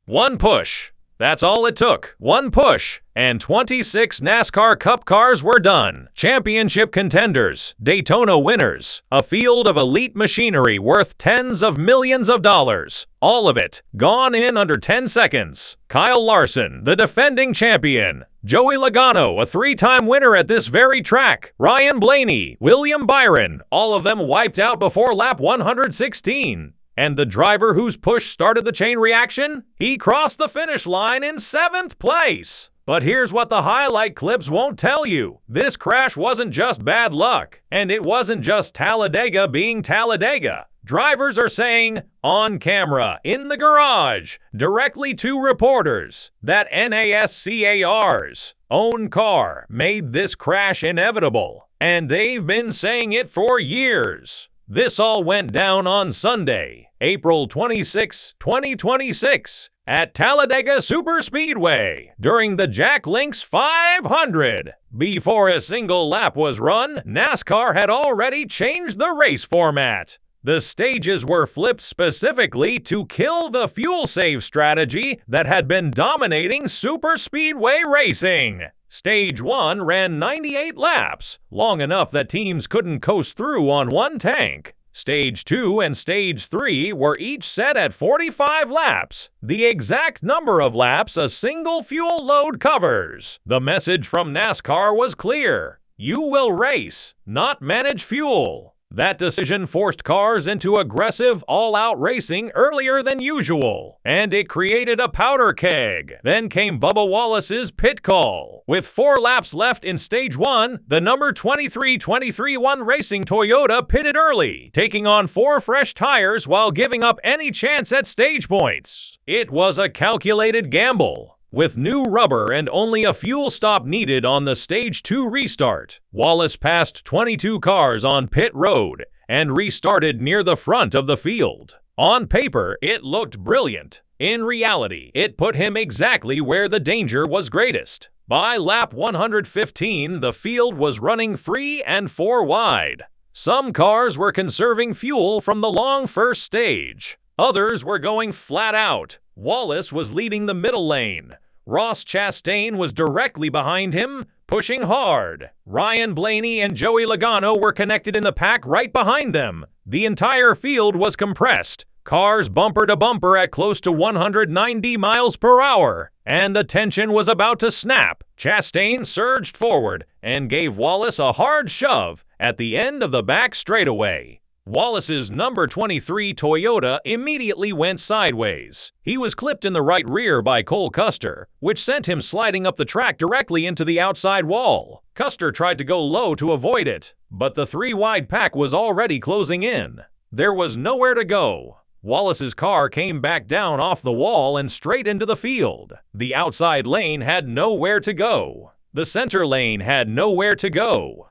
One push. That's all it took. One push, and 26 NASCAR Cup cars were done. Championship contenders, Daytona winners, a field of elite machinery worth tens of millions of dollars. All of it gone in under 10 seconds. Kyle Larson, the defending champion. Joey Logano, a three-time winner at this very track. Ryan Blaney, William Byron, all of them wiped out before lap 116. And the driver whose push started the chain reaction? He crossed the finish line in 7th place. But here's what the highlight clips won't tell you. This crash wasn't just bad luck, and it wasn't just Talladega being Talladega. Drivers are saying, on camera, in the garage, directly to reporters, that NASCAR's own car made this crash inevitable. And they've been saying it for years. This all went down on Sunday, April 26, 2026, at Talladega Superspeedway during the Jack Links 500. Before a single lap was run, NASCAR had already changed the race format. The stages were flipped specifically to kill the fuel-save strategy that had been dominating superspeedway racing. Stage 1 ran 98 laps, long enough that teams couldn't coast through on one tank. Stage 2 and Stage 3 were each set at 45 laps, the exact number of laps a single fuel load covers. The message from NASCAR was clear: you will race, not manage fuel. That decision forced cars into aggressive, all-out racing earlier than usual, and it created a powder keg. Then came Bubba Wallace's pit call. With 4 laps left in Stage 1, the number 2321 Racing Toyota pitted early, taking on 4 fresh tires while giving up any chance at stage points. It was a calculated gamble. With new rubber and only a fuel stop needed on the Stage 2 restart, Wallace passed 22 cars on pit road and restarted near the front of the field. On paper, it looked brilliant. In reality, it put him exactly where the danger was greatest. By lap 115, the field was running 3 and 4 wide. Some cars were conserving fuel from the long first stage. Others were going flat out. Wallace was leading the middle lane. Ross Chastain was directly behind him, pushing hard. Ryan Blaney and Joey Logano were connected in the pack right behind them. The entire field was compressed, cars bumper to bumper at close to 190 miles per hour, and the tension was about to snap. Chastain surged forward and gave Wallace a hard shove at the end of the back straightaway. Wallace's number 23 Toyota immediately went sideways. He was clipped in the right rear by Cole Custer, which sent him sliding up the track directly into the outside wall. Custer tried to go low to avoid it, but the 3-wide pack was already closing in. There was nowhere to go. Wallace's car came back down off the wall and straight into the field. The outside lane had nowhere to go. The center lane had nowhere to go.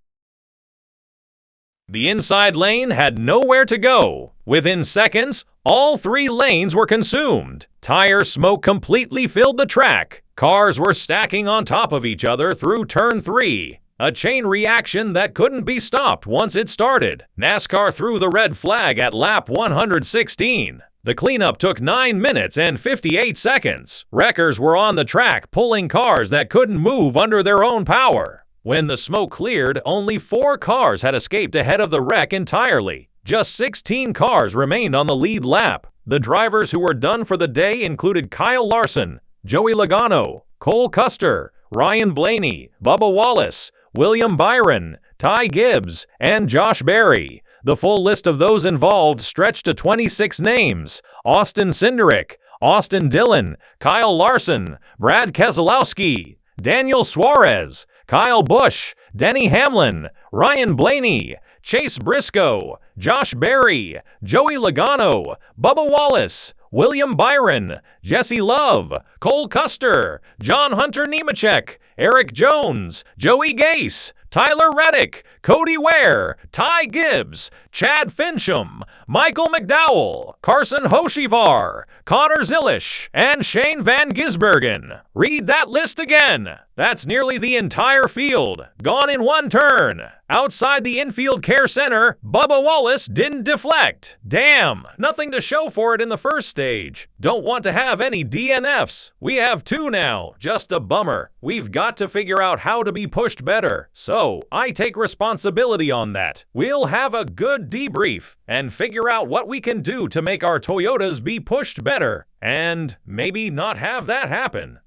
The inside lane had nowhere to go. Within seconds, all 3 lanes were consumed. Tire smoke completely filled the track. Cars were stacking on top of each other through turn 3. A chain reaction that couldn't be stopped once it started. NASCAR threw the red flag at lap 116. The cleanup took 9 minutes and 58 seconds. Wreckers were on the track pulling cars that couldn't move under their own power. When the smoke cleared, only 4 cars had escaped ahead of the wreck entirely. Just 16 cars remained on the lead lap. The drivers who were done for the day included Kyle Larson, Joey Logano, Cole Custer, Ryan Blaney, Bubba Wallace, William Byron, Ty Gibbs, and Josh Berry. The full list of those involved stretched to 26 names: Austin Cindric, Austin Dillon, Kyle Larson, Brad Keselowski, Daniel Suarez, Kyle Busch, Denny Hamlin, Ryan Blaney, Chase Briscoe, Josh Berry, Joey Logano, Bubba Wallace, William Byron, Jesse Love, Cole Custer, John Hunter Nemechek, Eric Jones, Joey Gase, Tyler Reddick, Cody Ware, Ty Gibbs, Chad Fincham, Michael McDowell, Carson Hocevar, Connor Zilisch, and Shane Van Gisbergen. Read that list again. That's nearly the entire field, gone in one turn. Outside the infield care center, Bubba Wallace didn't deflect. Damn, nothing to show for it in the first stage. Don't want to have any DNFs. We have 2 now, just a bummer. We've got to figure out how to be pushed better. So, I take responsibility on that. We'll have a good debrief and figure out what we can do to make our Toyotas be pushed better, and maybe not have that happen.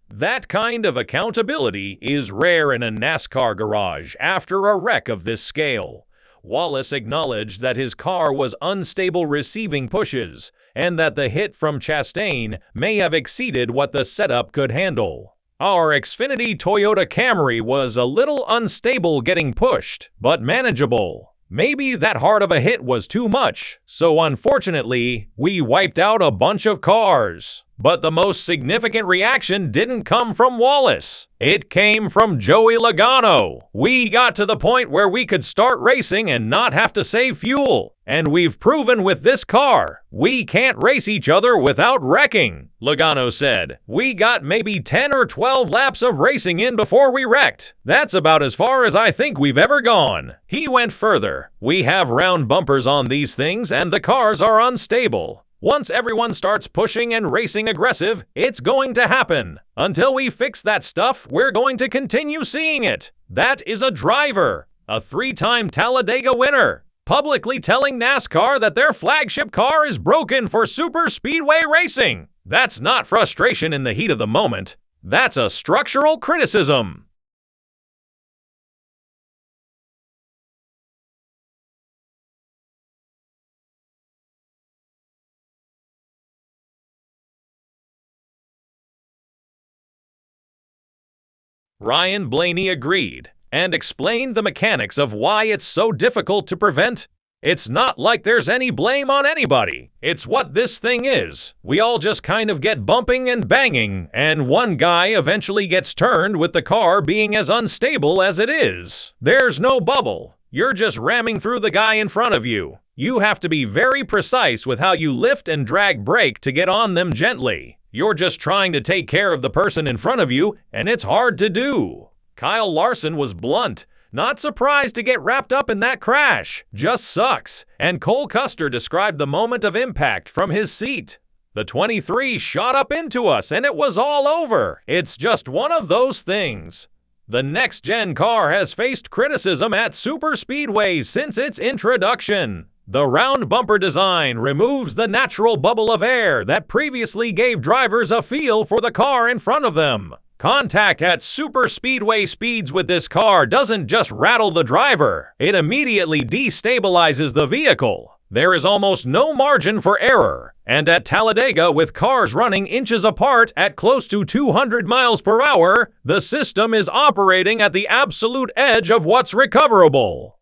That kind of accountability is rare in a NASCAR garage after a wreck of this scale. Wallace acknowledged that his car was unstable receiving pushes, and that the hit from Chastain may have exceeded what the setup could handle. Our Xfinity Toyota Camry was a little unstable getting pushed, but manageable. Maybe that hard of a hit was too much, so unfortunately, we wiped out a bunch of cars. But the most significant reaction didn't come from Wallace. It came from Joey Logano. We got to the point where we could start racing and not have to save fuel. And we've proven with this car, we can't race each other without wrecking, Logano said. We got maybe 10 or 12 laps of racing in before we wrecked. That's about as far as I think we've ever gone. He went further. We have round bumpers on these things and the cars are unstable. Once everyone starts pushing and racing aggressive, it's going to happen. Until we fix that stuff, we're going to continue seeing it. That is a driver, a 3-time Talladega winner, publicly telling NASCAR that their flagship car is broken for super speedway racing. That's not frustration in the heat of the moment. That's a structural criticism. Ryan Blaney agreed, and explained the mechanics of why it's so difficult to prevent. It's not like there's any blame on anybody. It's what this thing is. We all just kind of get bumping and banging, and one guy eventually gets turned with the car being as unstable as it is. There's no bubble. You're just ramming through the guy in front of you. You have to be very precise with how you lift and drag brake to get on them gently. You're just trying to take care of the person in front of you, and it's hard to do. Kyle Larson was blunt. Not surprised to get wrapped up in that crash. Just sucks. And Cole Custer described the moment of impact from his seat. The 23 shot up into us and it was all over. It's just one of those things. The next-gen car has faced criticism at superspeedways since its introduction. The round bumper design removes the natural bubble of air that previously gave drivers a feel for the car in front of them. Contact at superspeedway speeds with this car doesn't just rattle the driver, it immediately destabilizes the vehicle. There is almost no margin for error, and at Talladega, with cars running inches apart at close to 200 miles per hour, the system is operating at the absolute edge of what's recoverable.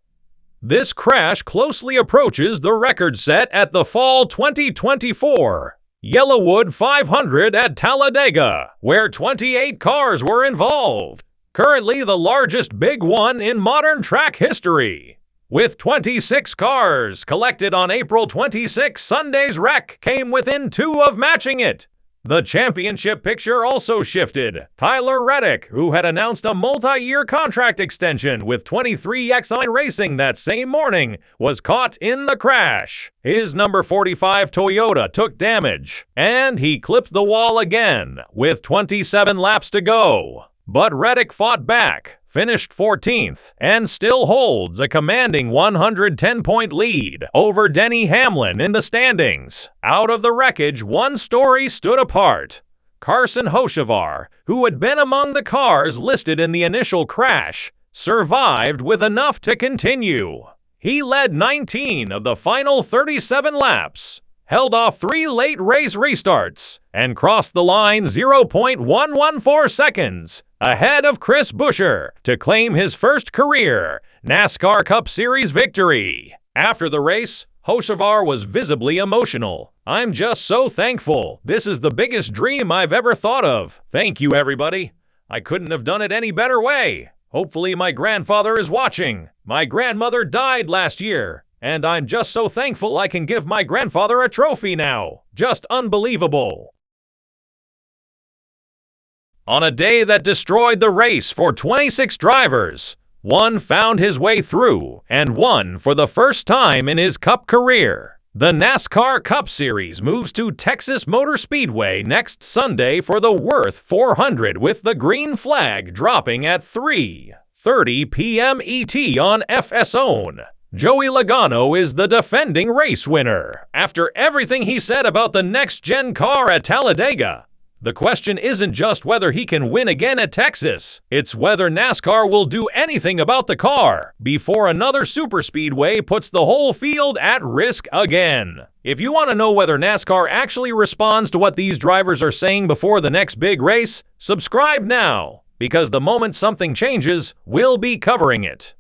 This crash closely approaches the record set at the fall 2024 Yellowwood 500 at Talladega, where 28 cars were involved, currently the largest big one in modern track history. With 26 cars collected on April 26, Sunday's wreck came within 2 of matching it. The championship picture also shifted. Tyler Reddick, who had announced a multi-year contract extension with 23XI Racing that same morning, was caught in the crash. His number 45 Toyota took damage, and he clipped the wall again, with 27 laps to go. But Reddick fought back, finished 14th, and still holds a commanding 110-point lead over Denny Hamlin in the standings. Out of the wreckage, one story stood apart. Carson Hocevar, who had been among the cars listed in the initial crash, survived with enough to continue. He led 19 of the final 37 laps, held off 3 late race restarts, and crossed the line 0.114 seconds ahead of Chris Buescher to claim his first career NASCAR Cup Series victory. After the race, Hocevar was visibly emotional. "I'm just so thankful. This is the biggest dream I've ever thought of. Thank you, everybody. I couldn't have done it any better way. Hopefully my grandfather is watching. My grandmother died last year, and I'm just so thankful I can give my grandfather a trophy now. Just unbelievable. On a day that destroyed the race for 26 drivers, one found his way through and won for the first time in his Cup career. The NASCAR Cup Series moves to Texas Motor Speedway next Sunday for the Worth 400, with the green flag dropping at 3:30 p.m. ET on FS1. Joey Logano is the defending race winner. After everything he said about the next-gen car at Talladega, the question isn't just whether he can win again at Texas, it's whether NASCAR will do anything about the car before another superspeedway puts the whole field at risk again. If you want to know whether NASCAR actually responds to what these drivers are saying before the next big race, subscribe now, because the moment something changes, we'll be covering it.